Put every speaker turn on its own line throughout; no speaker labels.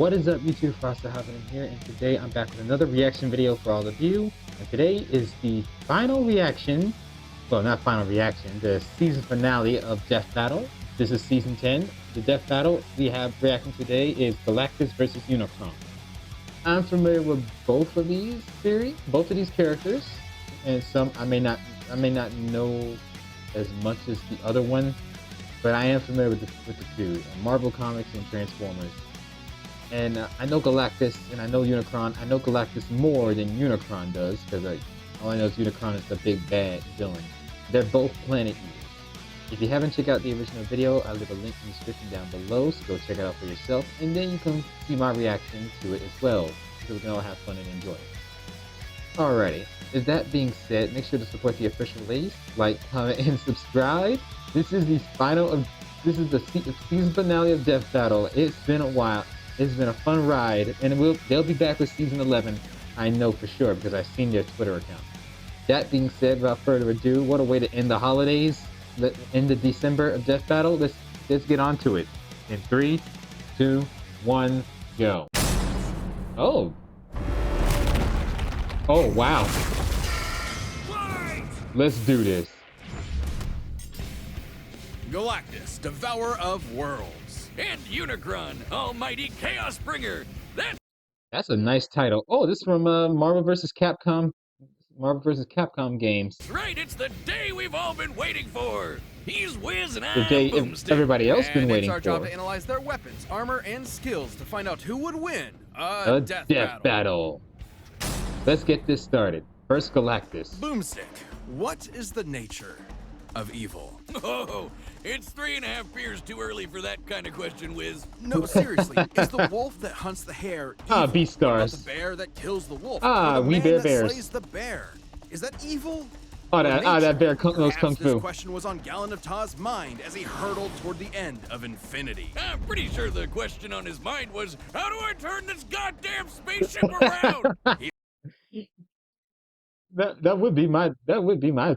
What is up, YouTube? Frosted Hobidon here, and today I'm back with another reaction video for all of you. And today is the final reaction, well, not final reaction, the season finale of Death Battle. This is season 10. The Death Battle we have reacting today is Galactus versus Unicron. I'm familiar with both of these characters, and some I may not know as much as the other one, but I am familiar with the two, Marvel Comics and Transformers. And I know Galactus and I know Unicron. I know Galactus more than Unicron does, because all I know is Unicron is the big bad villain. They're both planet eaters. If you haven't checked out the original video, I'll leave a link in the description down below, so go check it out for yourself, and then you can see my reaction to it as well, so we can all have fun and enjoy it. Alrighty, with that being said, make sure to support the official release, like, comment, and subscribe. This is the season finale of Death Battle. It's been a while. It's been a fun ride, and they'll be back with season 11. I know for sure because I've seen their Twitter account. That being said, without further ado, what a way to end the holidays, end the December of Death Battle. Let's get on to it. In 3, 2, 1, go. Oh. Oh wow. Let's do this.
Galactus, Devourer of Worlds. And Unicron, Almighty Chaos Bringer.
That's a nice title. Oh, this is from Marvel vs. Capcom games.
That's right, it's the day we've all been waiting for. He's Wiz and
The day everybody else been waiting for.
It's our job to analyze their weapons, armor, and skills to find out who would win
a death battle. Let's get this started. First, Galactus.
Boomstick, what is the nature of evil?
Oh, it's 3.5 beers too early for that kind of question, Wiz.
No, seriously, is the wolf that hunts the hare evil?
Beastars.
The bear that kills the wolf?
We bear bears.
Slays the bear. Is that evil?
That bear knows kung fu.
This question was on Galen of Ta's mind as he hurtled toward the end of infinity.
I'm pretty sure the question on his mind was, how do I turn this goddamn spaceship around?
That would be my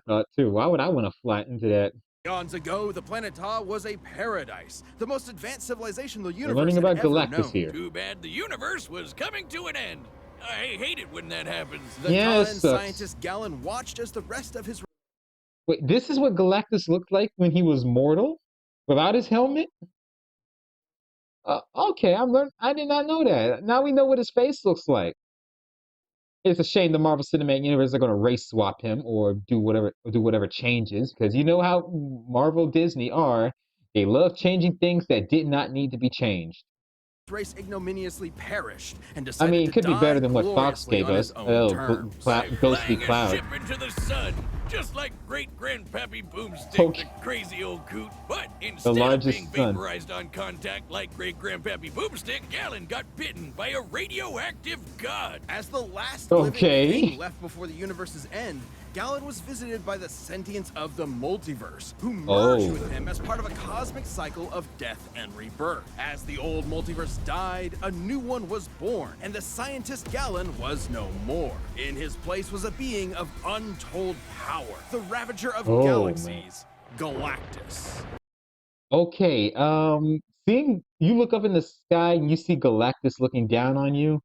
thought too. Why would I want to fly into that?
Eons ago, the planet Ta was a paradise, the most advanced civilization the universe
We're learning about
had ever
Galactus
known.
here.
Too bad the universe was coming to an end. I hate it when that happens.
The
Yeah,
Talan scientist Galen watched as the rest of his...
Wait, this is what Galactus looked like when he was mortal, without his helmet. Okay, I did not know that. Now we know what his face looks like. It's a shame the Marvel Cinematic Universe are going to race swap him or do whatever changes, because you know how Marvel Disney are. They love changing things that did not need to be changed.
race ignominiously perished and
I
decided
mean, it could
to
be better
die
than what Fox
gloriously
gave
on
us.
his own terms.
Ghostly
Flying
Cloud.
a ship into the sun, just like great-grandpappy Boomstick,
Okay.
the crazy old coot. But instead of being vaporized on contact like great-grandpappy Boomstick, Galen got bitten by a radioactive god.
As the last living thing left before the universe's end, Galen was visited by the sentience of the multiverse, who merged with him as part of a cosmic cycle of death and rebirth. As the old multiverse died, a new one was born, and the scientist Galen was no more. In his place was a being of untold power, the ravager of galaxies, Galactus.
Okay, seeing you look up in the sky and you see Galactus looking down on you,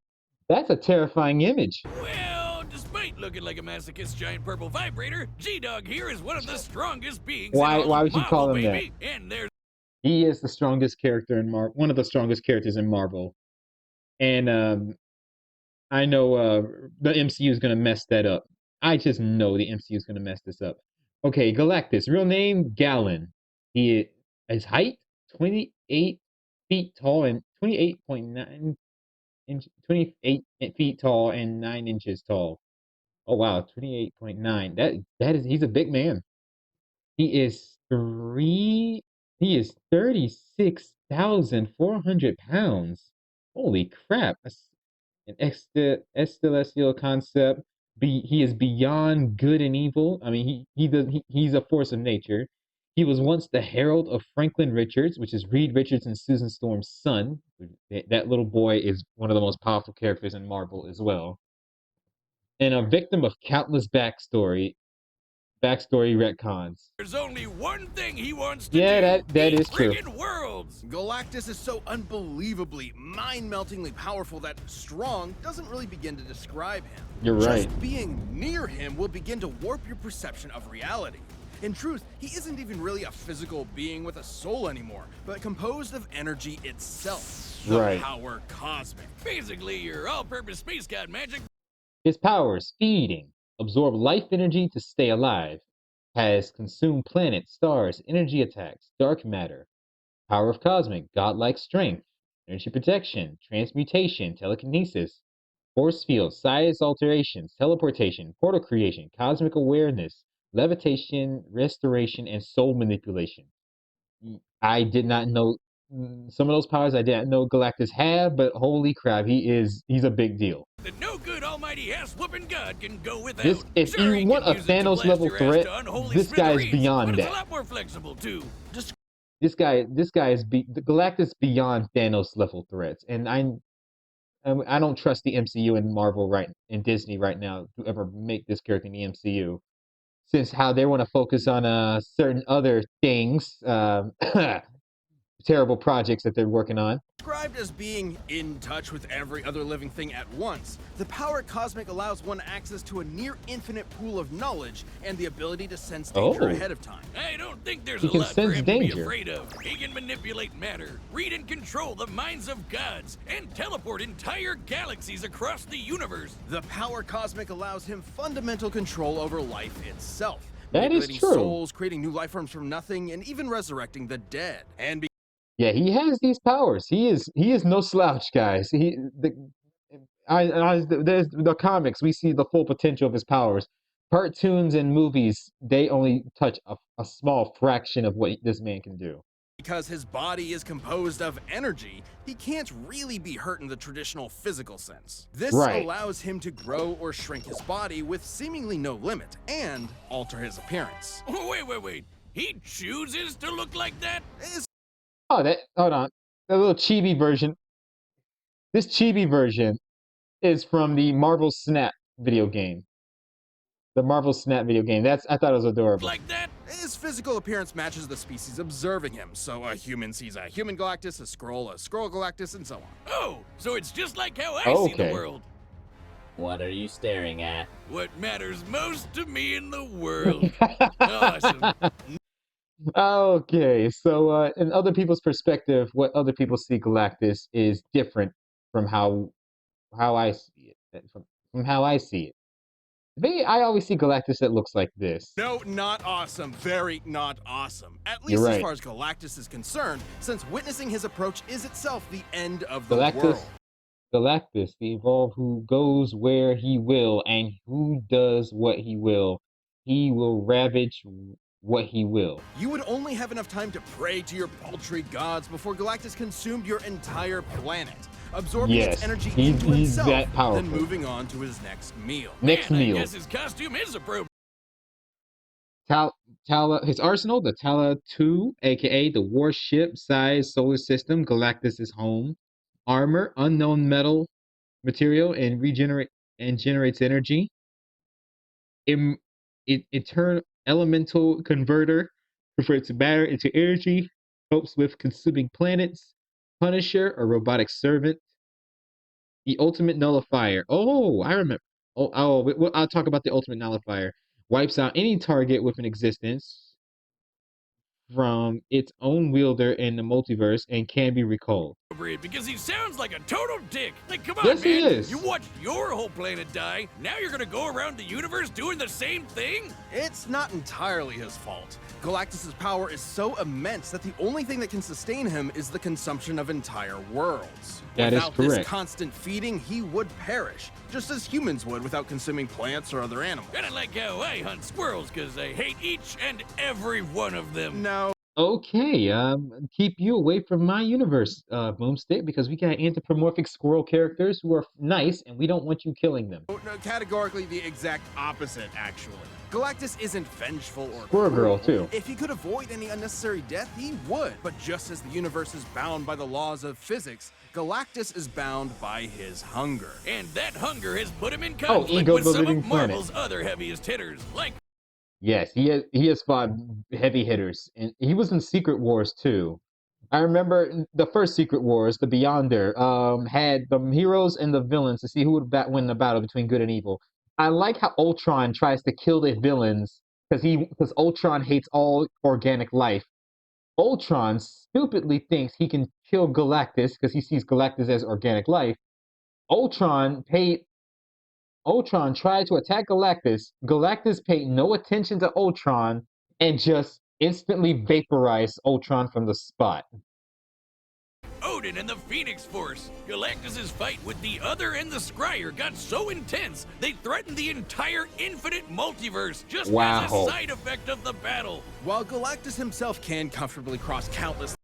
that's a terrifying image.
Well, despite looking like a masochist giant purple vibrator, G-Dog here is one of the strongest beings.
Why
in all
would you call him
Marvel,
that?
And there's
He is the strongest character in Marvel, one of the strongest characters in Marvel. And I know the MCU is going to mess that up. I just know the MCU is going to mess this up. Okay, Galactus, real name Galen. His height 28 feet tall and 28.9 28 feet tall and 9 inches tall. Oh wow, 28.9. That is, he's a big man. He is 36,400 pounds. Holy crap. An celestial concept. He is beyond good and evil. I mean, he's a force of nature. He was once the herald of Franklin Richards, which is Reed Richards and Susan Storm's son. That little boy is one of the most powerful characters in Marvel as well. And a victim of countless backstory backstory retcons.
There's only one thing he wants to
Yeah,
do.
that is true.
Worlds.
Galactus is so unbelievably, mind-meltingly powerful that strong doesn't really begin to describe him.
You're right.
Just being near him will begin to warp your perception of reality. In truth, he isn't even really a physical being with a soul anymore, but composed of energy itself. The
Right.
power cosmic.
Basically, your all-purpose space god magic.
His powers: feeding, absorb life energy to stay alive, has consumed planets, stars, energy attacks, dark matter, power of cosmic, godlike strength, energy protection, transmutation, telekinesis, force field, size alterations, teleportation, portal creation, cosmic awareness, levitation, restoration, and soul manipulation. I did not know some of those powers. I didn't know Galactus had, but holy crap, he's a big deal.
The no good almighty ass whooping god can go without.
This, if
Sure,
you want a Thanos level threat, this guy is beyond that.
A lot more flexible too.
This guy is Galactus beyond Thanos level threats, and I don't trust the MCU and Marvel and Disney right now to ever make this character in the MCU, since how they want to focus on certain other things, terrible projects that they're working on.
Described as being in touch with every other living thing at once, the power cosmic allows one access to a near infinite pool of knowledge and the ability to sense danger ahead of time.
I don't think there's
He
a
can
lot for
sense
him to be
danger.
afraid of. He can manipulate matter, read and control the minds of gods, and teleport entire galaxies across the universe.
The power cosmic allows him fundamental control over life itself.
That is
manipulating
true.
Souls, creating new life forms from nothing, and even resurrecting the dead. And
Yeah, he has these powers. He is no slouch, guys. There's the comics. We see the full potential of his powers. Cartoons and movies, they only touch a small fraction of what this man can do.
because his body is composed of energy, he can't really be hurt in the traditional physical sense. This allows him to grow or shrink his body with seemingly no limit, and alter his appearance.
Wait. He chooses to look like that?
Hold on. The little chibi version. This chibi version is from the Marvel Snap video game. The Marvel Snap video game. I thought it was adorable.
Like that?
His physical appearance matches the species observing him, so a human sees a human Galactus, a Skrull Galactus, and so on.
Oh, so it's just like how I see the world.
What are you staring at?
What matters most to me in the world. Awesome.
Okay, so in other people's perspective, what other people see Galactus is different from how I see it. From how I see it. I always see Galactus that looks like this.
No, not awesome. Very not awesome. At least as far as Galactus is concerned, since witnessing his approach is itself the end of the world.
Galactus, the evolved who goes where he will and who does what he will. He will ravage what he will.
You would only have enough time to pray to your paltry gods before Galactus consumed your entire planet, absorbing its energy into himself,
that powerful.
then moving on to his next meal.
I guess his costume is appropriate.
His arsenal, the Tala 2, aka the warship size solar system, Galactus' home. Armor, unknown metal material, and generates energy. Eternal elemental converter, converts matter into energy, helps with consuming planets. Punisher, a robotic servant. The ultimate nullifier. Oh, I remember. I'll talk about the ultimate nullifier. Wipes out any target with an existence from its own wielder in the multiverse and can be recalled.
Because he sounds like a total dick. Like, come on,
Yes,
man.
he is.
You watched your whole planet die. Now you're gonna go around the universe doing the same thing?
It's not entirely his fault. Galactus' power is so immense that the only thing that can sustain him is the consumption of entire worlds.
That is
Without
correct.
this constant feeding, he would perish, just as humans would without consuming plants or other animals.
Kinda like how I hunt squirrels, because I hate each and every one of them.
No.
Okay, keep you away from my universe, Boomstick, because we got anthropomorphic squirrel characters who are nice, and we don't want you killing them.
No, categorically the exact opposite, actually. Galactus isn't vengeful or
Squirrel Girl,
cruel.
too.
If he could avoid any unnecessary death, he would. But just as the universe is bound by the laws of physics, Galactus is bound by his hunger.
And that hunger has put him in conflict
Ego
with
the
some
Living
of
Planet.
Marvel's other heaviest hitters, like
Yes, he has fought heavy hitters, and he was in Secret Wars too. I remember the first Secret Wars, the Beyonder, had the heroes and the villains to see who would win the battle between good and evil. I like how Ultron tries to kill the villains because Ultron hates all organic life. Ultron stupidly thinks he can kill Galactus because he sees Galactus as organic life. Ultron paid Ultron tried to attack Galactus. Galactus paid no attention to Ultron and just instantly vaporized Ultron from the spot.
Odin and the Phoenix Force. Galactus's fight with the Other and the Scryer got so intense they threatened the entire infinite multiverse just as a side effect of the battle.
While Galactus himself can comfortably cross countless.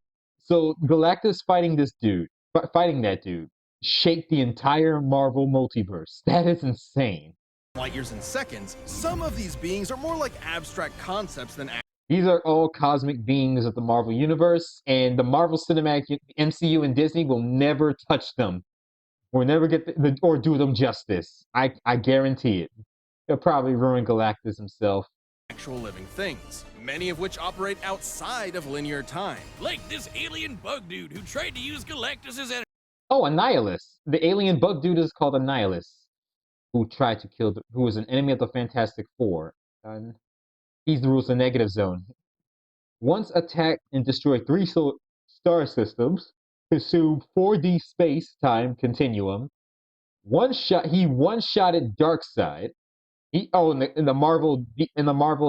So Galactus fighting that dude, shaped the entire Marvel multiverse. That is insane.
Light years and seconds, some of these beings are more like abstract concepts than.
These are all cosmic beings of the Marvel Universe, and the Marvel Cinematic MCU and Disney will never touch them. Will never get or do them justice. I guarantee it. They'll probably ruin Galactus himself.
Actual living things, many of which operate outside of linear time.
Like this alien bug dude who tried to use Galactus's energy.
Oh, Annihilus. The alien bug dude is called Annihilus, who tried to kill who was an enemy of the Fantastic Four. And he rules the negative zone. Once attacked and destroyed 3 star systems, consumed 4D space-time continuum. He one-shotted Darkseid. In the Marvel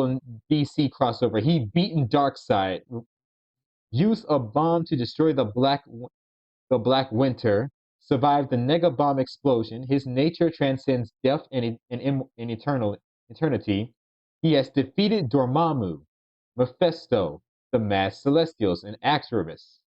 and DC crossover, he beaten Darkseid. Used a bomb to destroy the Black Winter. Survived the Nega Bomb explosion. His nature transcends death and eternity. He has defeated Dormammu, Mephisto, the Masked Celestials, and Axorus.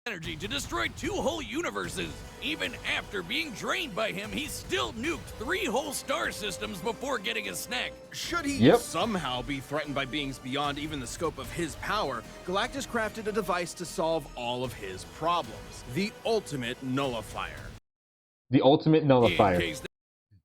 Energy to destroy 2 whole universes. Even after being drained by him, he still nuked 3 whole star systems before getting a snack.
Should he somehow be threatened by beings beyond even the scope of his power, Galactus crafted a device to solve all of his problems. The ultimate nullifier.
The ultimate nullifier.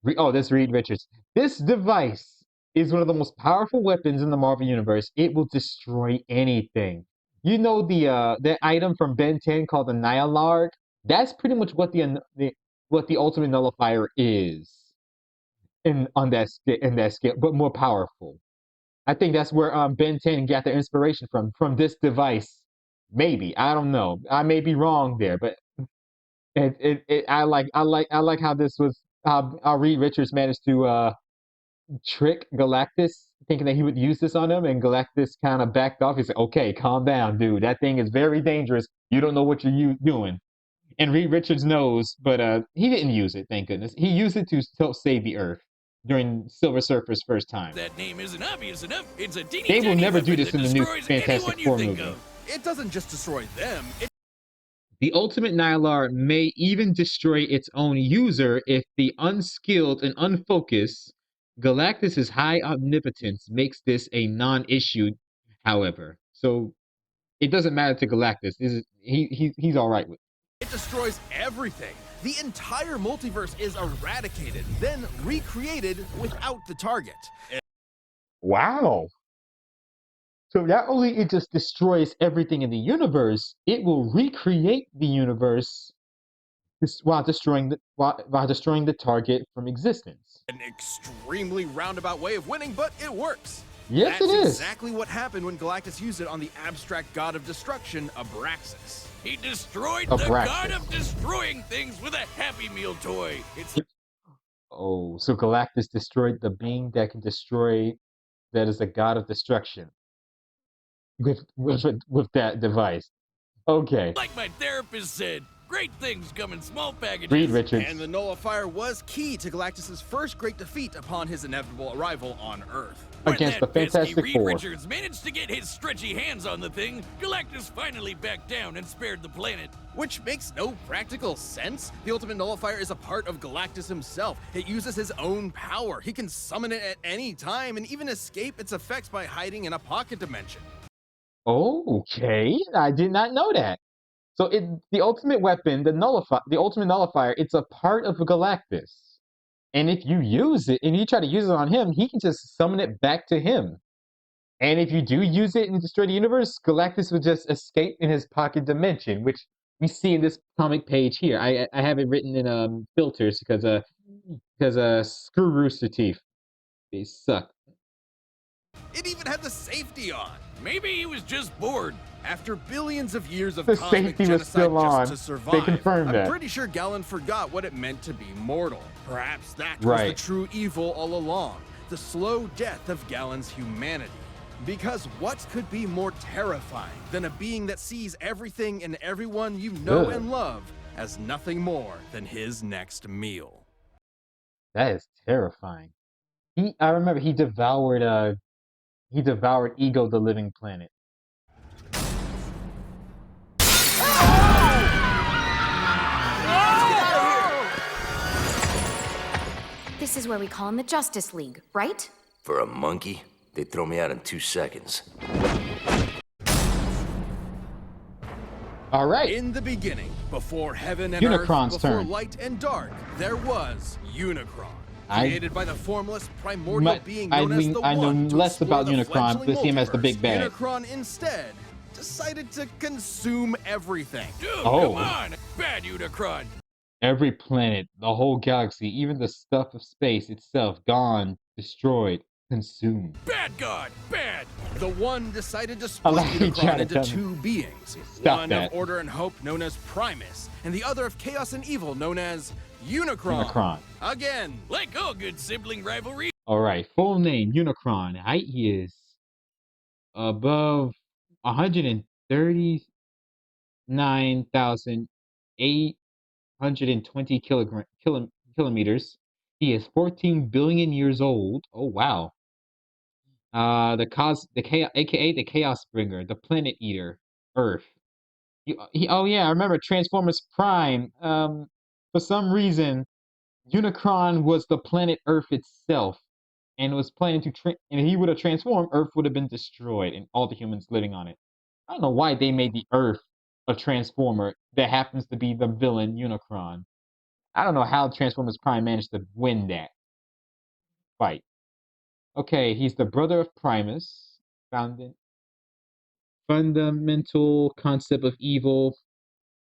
That's Reed Richards. This device is one of the most powerful weapons in the Marvel Universe. It will destroy anything. You know the item from Ben 10 called the Nihilard? That's pretty much what the ultimate nullifier is in that scale, but more powerful. I think that's where Ben 10 got their inspiration from this device. Maybe, I don't know. I may be wrong there, but I like how Reed Richards managed to trick Galactus, thinking that he would use this on him, and Galactus kind of backed off. He said, "Okay, calm down, dude. That thing is very dangerous. You don't know what you're doing." And Reed Richards knows, but he didn't use it. Thank goodness. He used it to help save the Earth during Silver Surfer's first time.
That name isn't obvious enough. It's a teeny
They will never do this in the new Fantastic Four movie.
It doesn't just destroy them.
The ultimate Nihilard may even destroy its own user if the unskilled and unfocused. Galactus's high omnipotence makes this a non-issue, however. So it doesn't matter to Galactus. He's all right with it.
It destroys everything. The entire multiverse is eradicated, then recreated without the target.
Wow. So not only it just destroys everything in the universe, it will recreate the universe while destroying the target from existence.
An extremely roundabout way of winning, but it works.
Yes,
That's
it is.
Exactly what happened when Galactus used it on the abstract god of destruction, Abraxas.
He destroyed the god of destroying things with a Happy Meal toy.
Oh, so Galactus destroyed the being that can destroy, that is the god of destruction. With that device. Okay.
Like my therapist said, great things come in small packages.
Reed Richards.
And the nullifier was key to Galactus' first great defeat upon his inevitable arrival on Earth.
Against the Fantastic
Reed
Four.
Richards managed to get his stretchy hands on the thing, Galactus finally backed down and spared the planet.
Which makes no practical sense. The ultimate nullifier is a part of Galactus himself. It uses his own power. He can summon it at any time and even escape its effects by hiding in a pocket dimension.
Oh, okay. I did not know that. So the ultimate weapon, the ultimate nullifier, it's a part of Galactus. And if you use it, and you try to use it on him, he can just summon it back to him. And if you do use it and destroy the universe, Galactus will just escape in his pocket dimension, which we see in this comic page here. I have it written in filters because screw Rooster Teeth. They suck.
It even had the safety on.
Maybe he was just bored.
After billions of years of
The
cosmic
safety was
genocide
still on.
just to survive,
They confirmed
I'm
that.
pretty sure Galen forgot what it meant to be mortal. Perhaps that was
Right.
the true evil all along, the slow death of Galen's humanity. Because what could be more terrifying than a being that sees everything and everyone you know
Ugh.
and love as nothing more than his next meal?
That is terrifying. I remember he devoured Ego the Living Planet.
This is where we call in the Justice League, right?
For a monkey, they'd throw me out in 2 seconds.
All right.
In the beginning, before heaven and
Unicron's
earth, before
turn.
light and dark, there was Unicron. Created by the formless primordial being known as the
I know
One to
less
explore
about
the
Unicron,
fledgling
but see him as the big
multiverse.
bad.
Unicron instead decided to consume everything.
Dude,
Oh.
come on! Bad Unicron!
Every planet, the whole galaxy, even the stuff of space itself, gone, destroyed, consumed.
Bad God! Bad!
The One decided to
I
split
like you trying
Unicron
to
into
tell me.
two beings.
Stop
One
that.
of order and hope known as Primus, and the other of chaos and evil known as Unicron.
Unicron.
Again.
Like all good sibling rivalry.
All right, full name Unicron. Height he is above 139,820 kilometers. He is 14 billion years old. Oh wow. AKA the Chaos Bringer, the Planet Eater, Earth. Oh yeah, I remember Transformers Prime. For some reason, Unicron was the planet Earth itself, and was planning to and he would have transformed. Earth would have been destroyed, and all the humans living on it. I don't know why they made the Earth a Transformer that happens to be the villain Unicron. I don't know how Transformers Prime managed to win that fight. Okay, he's the brother of Primus, fundamental concept of evil,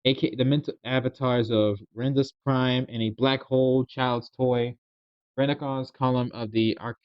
aka the mental avatars of Rendus Prime and a black hole child's toy. Renecon's column of the Arcana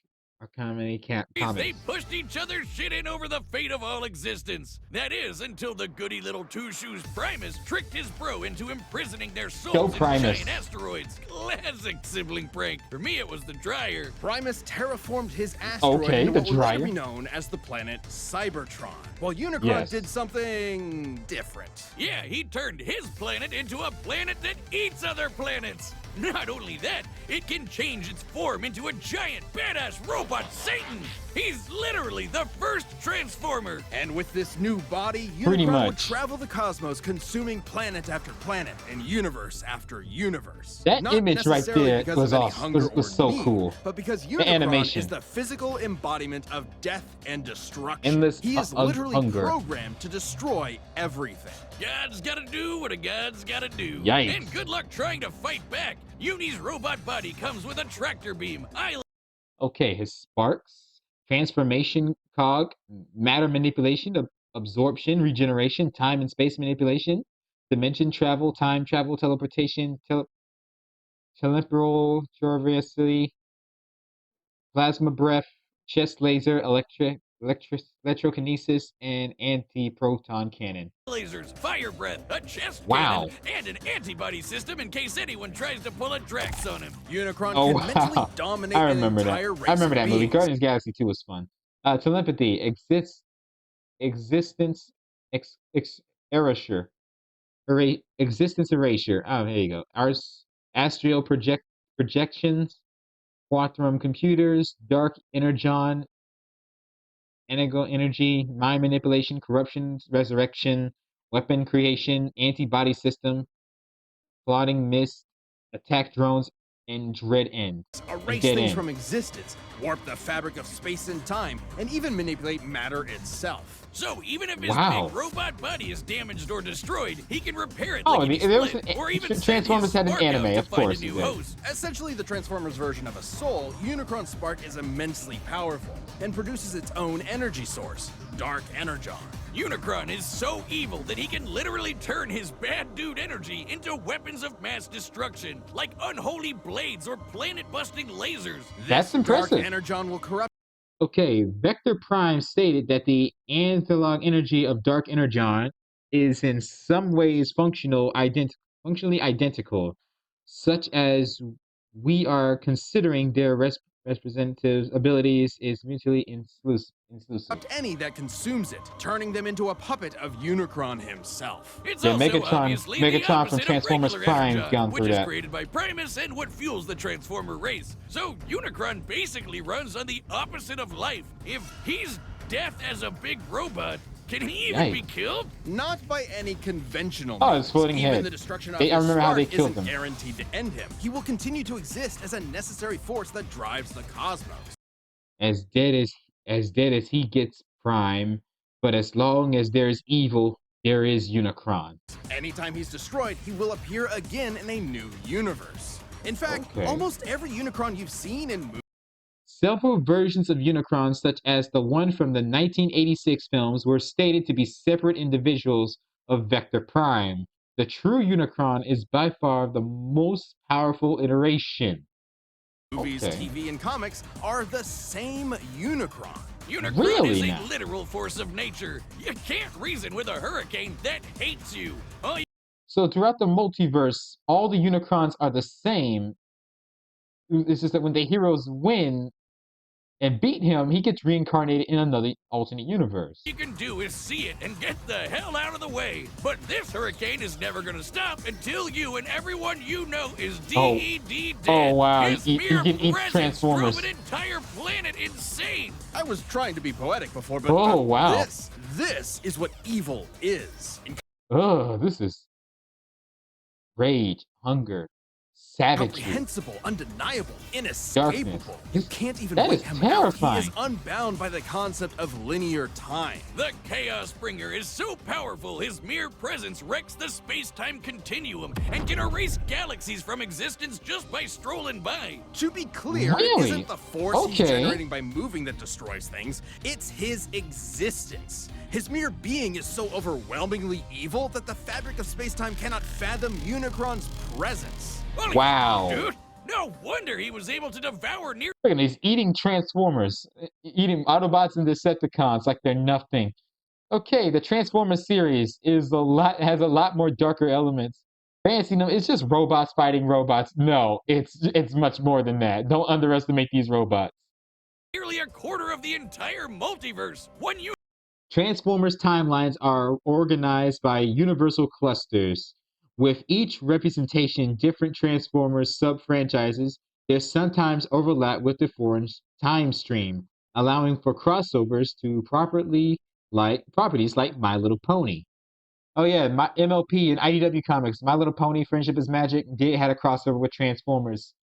They
comics.
pushed each other's shit in over the fate of all existence. That is, until the goody little two-shoes Primus tricked his bro into imprisoning their souls in
Primus.
giant asteroids. Classic sibling prank. For me, it was the dryer.
Primus terraformed his asteroid
Okay,
into
the
what would later
dryer.
be known as the planet Cybertron, while Unicron
Yes.
did something different.
Yeah, he turned his planet into a planet that eats other planets. Not only that, it can change its form into a giant badass robot Satan. He's literally the first Transformer.
And with this new body,
Pretty
Unicron would
much.
travel the cosmos, consuming planet after planet and universe after universe.
That
Not
image right
necessarily
there
because
was
of any
awesome.
hunger
Was
or
so
need,
cool.
But because
The
Unicron
animation.
is the physical embodiment of death and destruction.
Endless
he is
of
literally
hunger.
programmed to destroy everything.
God's gotta do what a god's gotta do.
Yikes.
And good luck trying to fight back. Uni's robot body comes with a tractor beam.
Okay, his sparks, transformation cog, matter manipulation, absorption, regeneration, time and space manipulation, dimension travel, time travel, teleportation, temporal traversely, plasma breath, chest laser, electrokinesis, and anti-proton cannon.
lasers, fire breath, a chest
Wow.
cannon, and an antibody system in case anyone tries to pull a Drax on him.
Unicron
Oh,
can mentally
wow.
dominate
I
an
remember that.
entire race
I remember
of
that movie.
beings.
Guardians of the Galaxy 2 was fun. Telepathy, existence, erasure. Existence erasure. Oh, here you go. Astral projections, quantum computers, dark energon, energy, mind manipulation, corruption, resurrection, weapon creation, antibody system, plotting mist, attack drones, and dread end.
Erase
Dead
things
end.
from existence, warp the fabric of space and time, and even manipulate matter itself.
So even if his
Wow.
big robot body is damaged or destroyed, he can repair it
Oh,
like
there was
split,
an-
or even
Transformers had an anime, of course
a
it
new
did.
host.
Essentially the Transformers version of a soul, Unicron Spark is immensely powerful and produces its own energy source, Dark Energon.
Unicron is so evil that he can literally turn his bad dude energy into weapons of mass destruction, like unholy blades or planet-busting lasers.
That's impressive.
Dark Energon will corrupt.
Okay, Vector Prime stated that the analog energy of Dark Energon is in some ways functionally identical, such as we are considering their representative abilities is mutually exclusive.
Any that consumes it, turning them into a puppet of Unicron himself.
It's
Yeah,
also
Megatron-
obviously the
Megatron from
opposite of
Transformers
regular
Prime
Energon,
gone
which
through
is
that.
created by Primus and what fuels the Transformer race. So Unicron basically runs on the opposite of life. If he's death as a big robot, can he even be
Yikes.
killed?
Not by any conventional
Oh,
means.
his floating
Even
head.
the destruction of
I
his
remember how they
spark
killed
isn't
him.
guaranteed to end him. He will continue to exist as a necessary force that drives the cosmos.
As dead as he gets Prime, but as long as there is evil, there is Unicron.
Anytime he's destroyed, he will appear again in a new universe. In fact,
Okay.
almost every Unicron you've seen in movies
Several versions of Unicron, such as the one from the 1986 films, were stated to be separate individuals of Vector Prime. The true Unicron is by far the most powerful iteration. Okay.
TV, and comics are the same Unicron.
Unicron
Really
is
now?
a literal force of nature. You can't reason with a hurricane that hates you. All you
So throughout the multiverse, all the Unicrons are the same. It's just that when the heroes win and beat him, he gets reincarnated in another alternate universe.
can do is see it and get the hell out of the way. But this hurricane is never gonna stop until you and everyone you know is DED dead.
Oh, wow.
His
You
mere
can eat
presence
Transformers.
drove an entire planet insane.
I was trying to be poetic before, but
Oh, wow.
this is what evil is.
Ugh, this is rage, hunger, savagery.
Incomprehensible, undeniable, inescapable.
Darkness.
You can't even
That
wait
is
him out. He
terrifying.
is unbound by the concept of linear time.
The Chaos Bringer is so powerful, his mere presence wrecks the space-time continuum and can erase galaxies from existence just by strolling by.
To be clear,
Really?
it isn't the force he's
Okay.
generating by moving that destroys things. It's his existence. His mere being is so overwhelmingly evil that the fabric of space-time cannot fathom Unicron's presence.
Holy
Wow.
dude, no wonder he was able to devour near
Look at these eating Transformers, eating Autobots and Decepticons like they're nothing. Okay, the Transformers series has a lot more darker elements. Fancy them, it's just robots fighting robots. No, it's much more than that. Don't underestimate these robots.
nearly a quarter of the entire multiverse.
Transformers timelines are organized by universal clusters. With each representation different Transformers sub-franchises, they sometimes overlap with the foreign time stream, allowing for crossovers to properties like My Little Pony. Oh yeah, my MLP and IDW Comics, My Little Pony, Friendship is Magic had a crossover with Transformers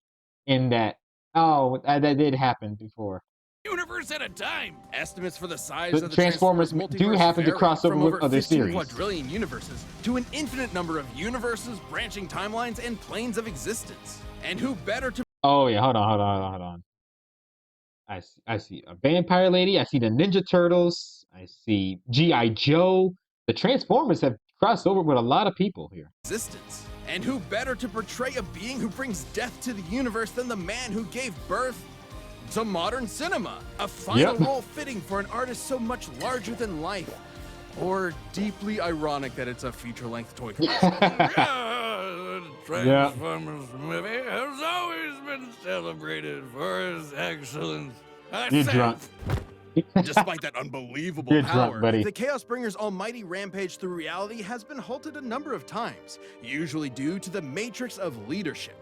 in that. Oh, that did happen before.
Universe at a time.
Estimates for the size
The
of the
Transformers
multiverse
do happen to
vary
cross over
from
with
over
other
15
series.
quadrillion universes to an infinite number of universes, branching timelines, and planes of existence. And who better to
Oh yeah, hold on. I see a vampire lady. I see the Ninja Turtles. I see G.I. Joe. The Transformers have crossed over with a lot of people here.
existence? And who better to portray a being who brings death to the universe than the man who gave birth to modern cinema? A final role fitting for an artist so much larger than life. Or deeply ironic that it's a feature-length toy commercial.
The Transformers movie has always been celebrated for its excellence.
You're drunk.
Despite that unbelievable
You're
power,
drunk, buddy.
the Chaos Bringer's almighty rampage through reality has been halted a number of times, usually due to the matrix of leadership.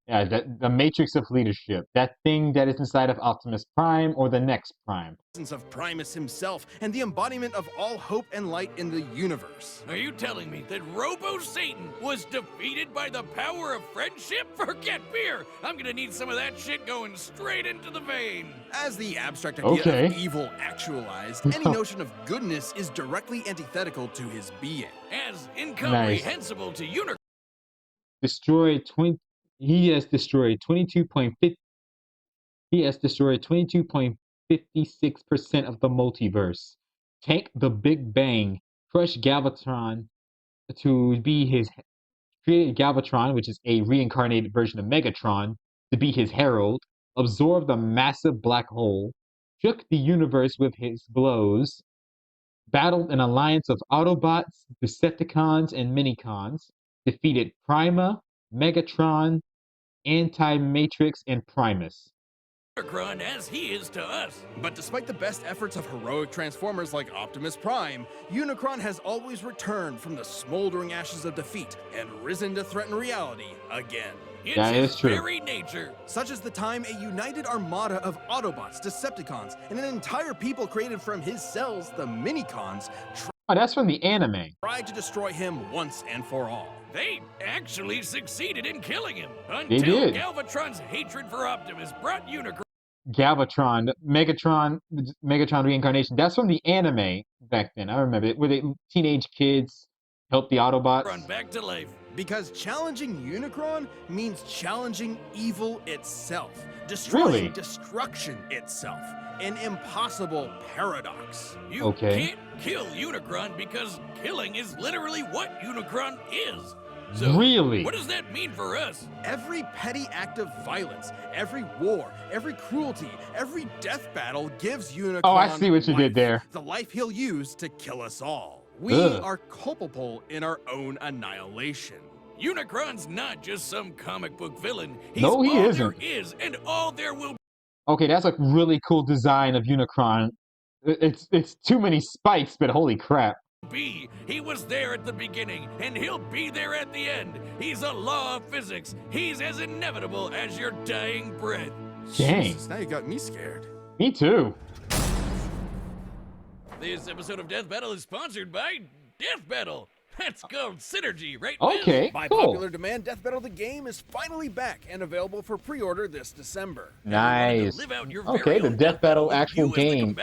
Yeah, the matrix of leadership. That thing that is inside of Optimus Prime or the next Prime.
Of Primus himself and the embodiment of all hope and light in the universe.
Are you telling me that Robo-Satan was defeated by the power of friendship? Forget beer! I'm gonna need some of that shit going straight into the vein.
As the abstract idea of evil actualized, any notion of goodness is directly antithetical to his being.
As incomprehensible to Unicron.
He has destroyed 22.56% of the multiverse. Tank the Big Bang. Crush Galvatron to be his created Galvatron, which is a reincarnated version of Megatron, to be his herald. Absorbed the massive black hole. Shook the universe with his blows. Battled an alliance of Autobots, Decepticons, and Minicons. Defeated Prima, Megatron, Anti-Matrix, and Primus.
Unicron as he is to us.
But despite the best efforts of heroic Transformers like Optimus Prime, Unicron has always returned from the smoldering ashes of defeat and risen to threaten reality again.
It's his very nature.
Such as the time a united armada of Autobots, Decepticons, and an entire people created from his cells, the Minicons,
oh, that's from the anime.
Tried to destroy him once and for all.
They actually succeeded in killing him.
They did.
Galvatron's hatred for Optimus brought Unicron.
Galvatron, Megatron reincarnation. That's from the anime back then. I remember it. Where the teenage kids help the Autobots.
Run back to life.
Because challenging Unicron means challenging evil itself. Destroying destruction itself. An impossible paradox.
You can't kill Unicron because killing is literally what Unicron is. So, what does that mean for us?
Every petty act of violence, every war, every cruelty, every death battle gives Unicron
oh, I see what you did there.
The life he'll use to kill us all. We are culpable in our own annihilation.
Unicron's not just some comic book villain. He's
no, he
all
isn't.
There is and all there will be.
Okay, that's a really cool design of Unicron. It's too many spikes, but holy crap.
He was there at the beginning, and he'll be there at the end. He's a law of physics. He's as inevitable as your dying breath.
Dang.
Jesus, now you got me scared.
Me too.
This episode of Death Battle is sponsored by Death Battle. That's called Synergy, right?
Okay,
By popular demand, Death Battle the game is finally back and available for pre-order this December.
Nice. Okay, the Death Battle actual game.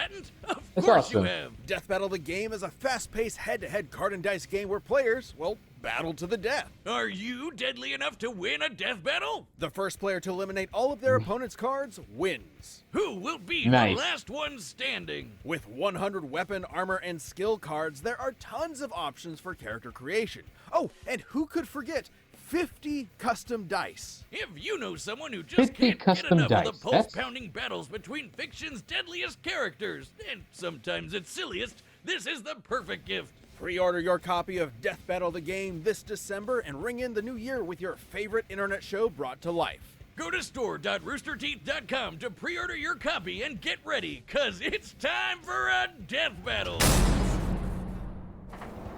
That's awesome.
Death Battle the game is a fast-paced head-to-head card and dice game where players, well, battle to the death.
Are you deadly enough to win a death battle?
The first player to eliminate all of their opponent's cards wins.
Who will be the last one standing?
With 100 weapon, armor, and skill cards, there are tons of options for character creation. Oh, and who could forget 50 custom dice?
If you know someone who just can't get enough of the pulse-pounding battles between fiction's deadliest characters, and sometimes its silliest, this is the perfect gift.
Pre-order your copy of Death Battle the game this December and ring in the new year with your favorite internet show brought to life.
Go to store.roosterteeth.com to pre-order your copy and get ready, cause it's time for a death battle.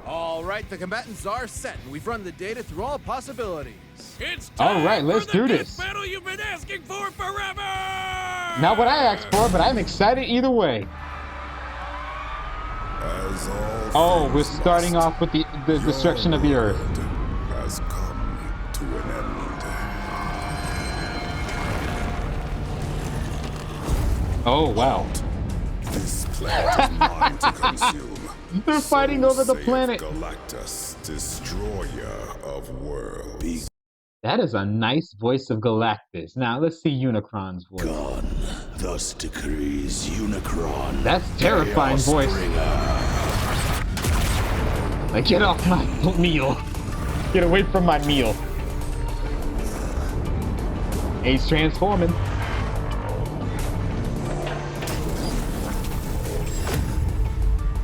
All right, the combatants are set, and we've run the data through all possibilities.
It's time
all right, let's do this.
Death battle you've been asking for forever.
Not what I asked for, but I'm excited either way. Oh, we're starting off with the destruction of the Earth.
Has come to an end.
Oh, wow.
This planet is mine to consume.
They're fighting over the planet.
Galactus, destroyer of worlds.
That is a nice voice of Galactus. Now, let's see Unicron's voice.
Gone, thus decrees Unicron.
That's terrifying voice. Like, get off my meal. Get away from my meal. He's transforming.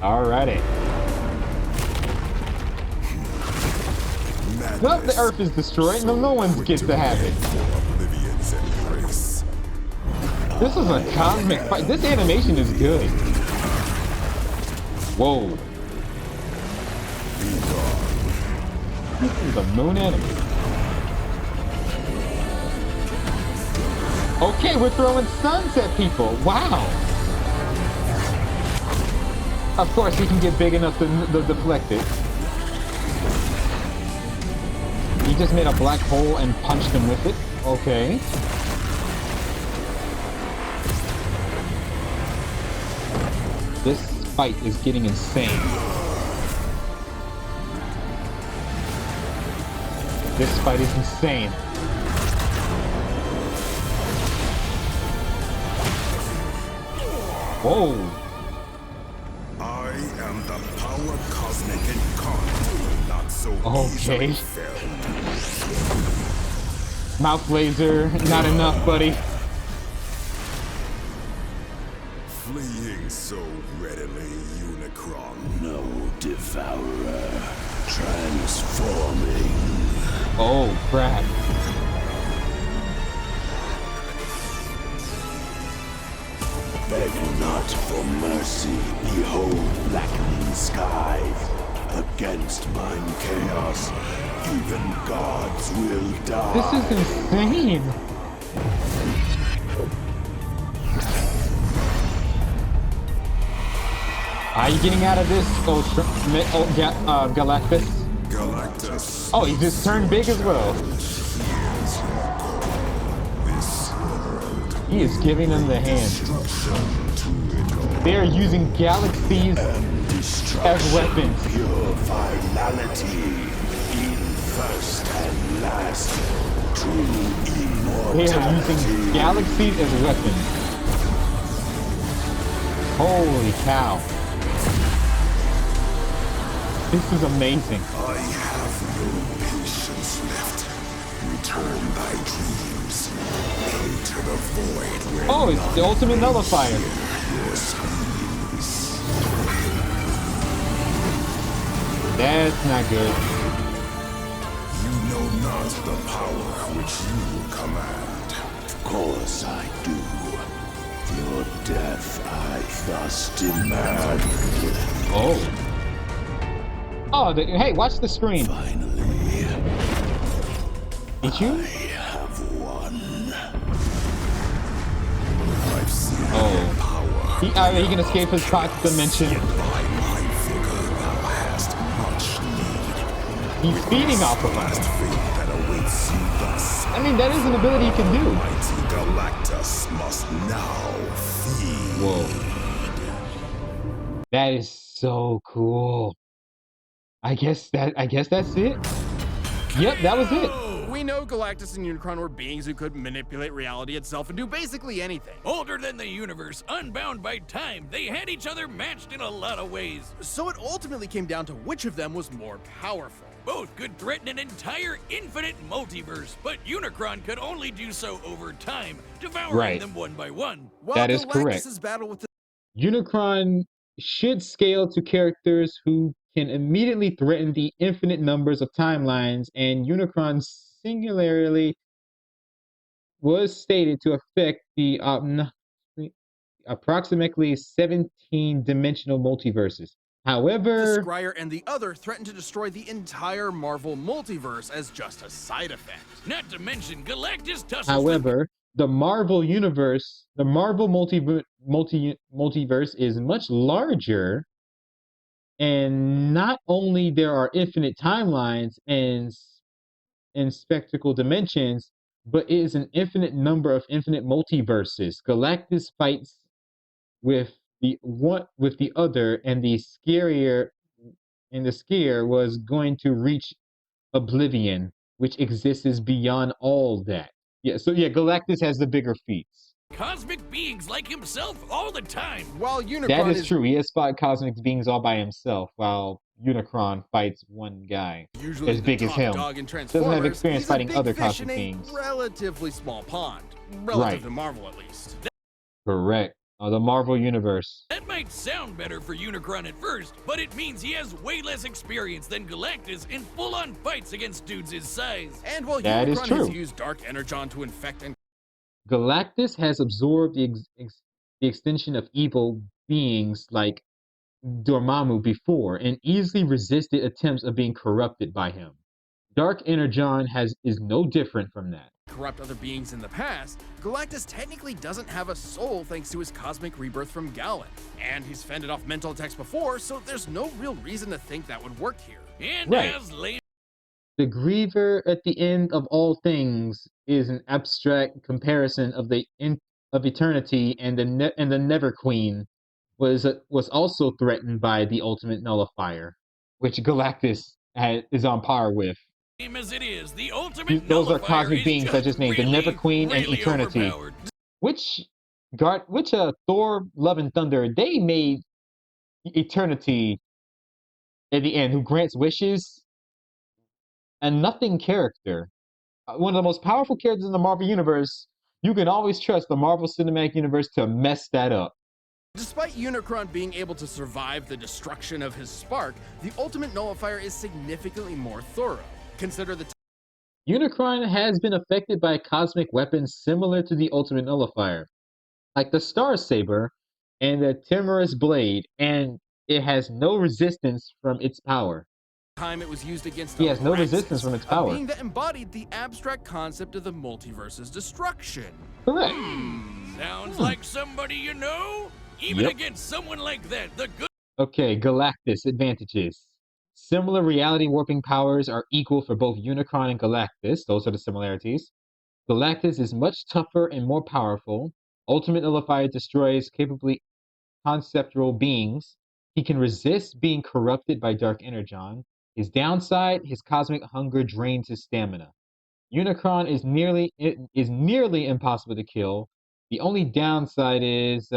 Alrighty. Well, the Earth is destroyed, no one gets to have it. This is a cosmic fight. This animation is good. Whoa. This is a moon enemy. Okay, we're throwing suns at people. Wow. Of course, he can get big enough to deflect it. He just made a black hole and punched him with it. Okay. This fight is getting insane. This fight is insane. Whoa.
I am the power cosmic incarnate, not so easily felled.
Mouth laser, not enough, buddy.
Fleeing so readily, Unicron.
No devourer, transforming.
Oh, crap.
Beg not for mercy, behold blackening skies. Against mine chaos, even gods will die.
This is insane. Are you getting out of this, Galactus?
Galactus.
Oh, he just turned big as well. He is giving them the hand. They are using galaxies as weapons.
Pure finality, in first and last, true immortality.
They are using galaxies as weapons. Holy cow. This is amazing.
I have no patience left. Return thy dreams into the void where
Oh, it's the ultimate nullifier. That's not good.
You know not the power which you command.
Of course I do. Your death I thus demand.
Oh. Oh, hey, watch the screen.
Finally,
Did you?
I have won.
I've seen
Oh.
power.
He can escape his pocket dimension.
By my vigor thou hast much need.
He's feeding off of
Last
us.
fate that awaits you thus.
I mean, that is an ability he can do.
Mighty Galactus must now feed.
Whoa. That is so cool. I guess that's it. Yep, that was it.
We know Galactus and Unicron were beings who could manipulate reality itself and do basically anything.
Older than the universe, unbound by time, they had each other matched in a lot of ways.
So it ultimately came down to which of them was more powerful.
Both could threaten an entire infinite multiverse, but Unicron could only do so over time, devouring them one by one.
While
That is correct.
Galactus's battle with the
Unicron should scale to characters who can immediately threaten the infinite numbers of timelines, and Unicron singularly was stated to affect the approximately 17-dimensional multiverses.
the
However,
Scryer and the other threatened to destroy the entire Marvel multiverse as just a side effect.
Not to mention Galactus tussles
the Marvel universe, the Marvel multiverse is much larger, and not only there are infinite timelines and spectacle dimensions, but it is an infinite number of infinite multiverses. Galactus fights with the other, and the scare was going to reach oblivion, which exists beyond all that. Yeah, so yeah, Galactus has the bigger feats.
cosmic beings like himself all the time.
While Unicron
That is true. He has fought cosmic beings all by himself, while Unicron fights one guy
usually
as big
the
as
top
him.
dog in
Doesn't have
Transformers,
experience
he's a
fighting
big
other
fish
cosmic
in a
beings.
relatively small pond, relative
Right.
to Marvel at least.
Correct. The Marvel Universe.
That might sound better for Unicron at first, but it means he has way less experience than Galactus in full-on fights against dudes his size.
And while
That is
Unicron
true.
has used Dark Energon to infect and
Galactus has absorbed the extension of evil beings like Dormammu before, and easily resisted attempts of being corrupted by him. Dark Energon is no different from that.
corrupt other beings in the past, Galactus technically doesn't have a soul thanks to his cosmic rebirth from Gallen. And he's fended off mental attacks before, so there's no real reason to think that would work here.
And as later...
The Griever at the end of all things is an abstract comparison of the of eternity, and the Never Queen was also threatened by the ultimate nullifier, which Galactus is on par with.
Same as it is, the ultimate
Those are
nullifier
cosmic beings I just named, the Never Queen and Eternity.
Overpowered.
Which Thor, Love and Thunder, they made Eternity at the end, who grants wishes, a nothing character. One of the most powerful characters in the Marvel Universe. You can always trust the Marvel Cinematic Universe to mess that up.
Despite Unicron being able to survive the destruction of his spark, the ultimate nullifier is significantly more thorough. Consider the
Unicron has been affected by cosmic weapons similar to the ultimate nullifier, like the Star Saber and the Timorous Blade, and it has no resistance from its power.
Time it was used against
He has no resistance from its power.
A being that embodied the abstract concept of the multiverse's destruction.
Correct.
Sounds like somebody you know? Even against someone like that, the good...
Okay, Galactus advantages. Similar reality warping powers are equal for both Unicron and Galactus. Those are the similarities. Galactus is much tougher and more powerful. Ultimate Nullifier destroys capably conceptual beings. He can resist being corrupted by Dark Energon. His downside, his cosmic hunger drains his stamina. Unicron is nearly impossible to kill. The only downside is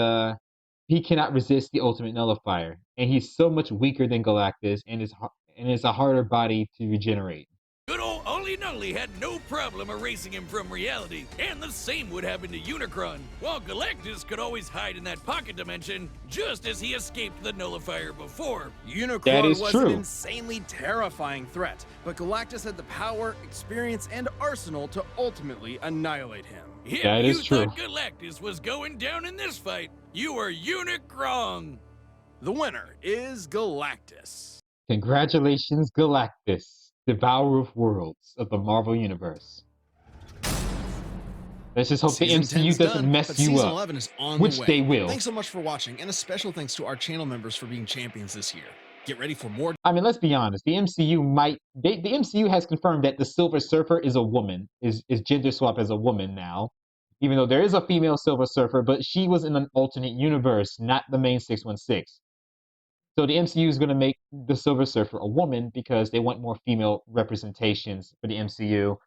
he cannot resist the ultimate nullifier, and he's so much weaker than Galactus, and is a harder body to regenerate.
Good old Ollie Nully had no problem erasing him from reality, and the same would happen to Unicron, while Galactus could always hide in that pocket dimension, just as he escaped the nullifier before.
Unicron was an insanely terrifying threat, but Galactus had the power, experience, and arsenal to ultimately annihilate him.
If you thought Galactus was going down in this fight, you were Unicron.
The winner is Galactus.
Congratulations, Galactus, devourer of worlds of the Marvel Universe. Let's just hope the MCU doesn't mess you up,
11 is on
which
the way.
they will.
Thanks so much for watching, and a special thanks to our channel members for being champions this year. Get ready for more.
I mean, let's be honest. The MCU the MCU has confirmed that the Silver Surfer is a woman, is gender swap as a woman now. Even though there is a female Silver Surfer, but she was in an alternate universe, not the main 616. So the MCU is going to make the Silver Surfer a woman because they want more female representations for the MCU.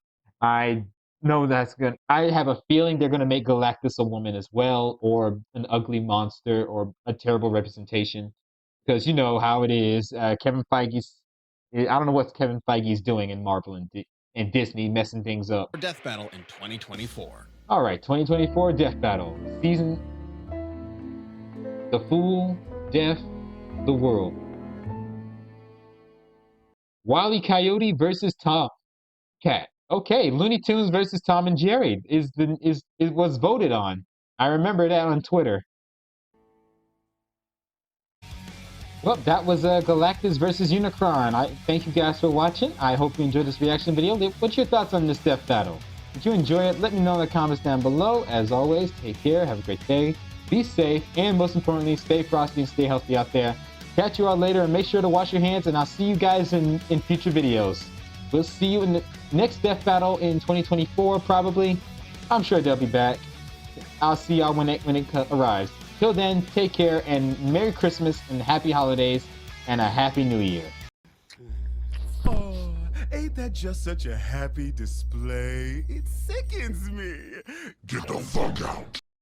I know that's good. I have a feeling they're going to make Galactus a woman as well, or an ugly monster, or a terrible representation. Because you know how it is. Kevin Feige's... I don't know what Kevin Feige's doing in Marvel and Disney, messing things up.
Death Battle in 2024.
All right, 2024 Death Battle. Season... The Fool, Death, the World. Wile E. Coyote versus Tom Cat. Okay, Looney Tunes versus Tom and Jerry it was voted on. I remember that on Twitter. Well, that was Galactus versus Unicron. I thank you guys for watching. I hope you enjoyed this reaction video. What's your thoughts on this death battle? If you enjoy it, let me know in the comments down below. As always, take care, have a great day, be safe, and most importantly, stay frosty and stay healthy out there. Catch you all later, and make sure to wash your hands, and I'll see you guys in future videos. We'll see you in the next death battle in 2024, probably. I'm sure they'll be back. I'll see y'all when it arrives. Till then, take care, and Merry Christmas, and Happy Holidays, and a Happy New Year.
Oh, ain't that just such a happy display? It sickens me. Get the fuck out.